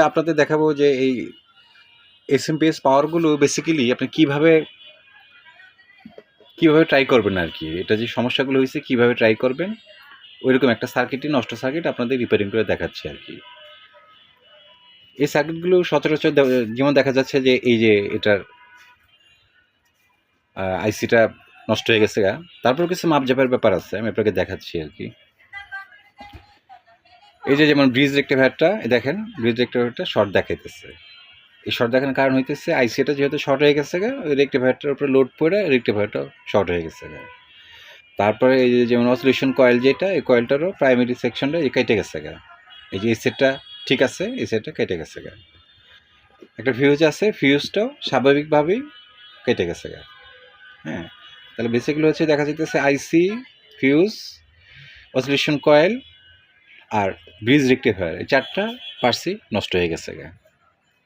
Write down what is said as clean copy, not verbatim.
আপনাদের দেখাবো যে এই এসএমপিএস পাওয়ারগুলো বেসিক্যালি আপনি কিভাবে ট্রাই করবেন আর কি। এটা যে সমস্যাগুলো হয়েছে কিভাবে ট্রাই করবেন, ওইরকম একটা সার্কিটই নষ্ট সার্কিট আপনাদের রিপেয়ারিং করে দেখাচ্ছি আর কি। এই সার্কিটগুলো সচরাচর যেমন দেখা যাচ্ছে যে এই যে এটার আইসিটা নষ্ট হয়ে গেছে গা, তারপর কিছু মাপজাপের ব্যাপার আছে, আমি আপনাকে দেখাচ্ছি আর কি। এই যে যেমন ব্রিজ রেক্টিফায়ারটা দেখেন, ব্রিজ রেক্টিফায়ারটা শর্ট দেখাইতেছে। এই শর্ট দেখানোর কারণ হইতেছে আইসিটা যেহেতু শর্ট হয়ে গেছে গা, ওই রেক্টিফায়ারটার উপরে লোড পড়ে রেক্টিফায়ারটাও শর্ট হয়ে গেছে গা। তারপরে এই যে যেমন অসিলেশন কয়েল যেটা, এই কয়েলটারও প্রাইমারি সেকশনটা কেটে গেছে গা। এই যে এই সেটটা ঠিক আছে, এই সেটটা কেটে গেছে গা। একটা ফিউজ আছে, ফিউজটাও স্বাভাবিকভাবেই কেটে গেছে গা। হ্যাঁ, তাহলে বেসিক্যালি হচ্ছে দেখা যাইতেছে আইসি, ফিউজ, অসিলেশন কয়েল আর ব্রিজ রেক্টিফায়ার, এই চারটা পার্টসই নষ্ট হয়ে গেছে গা।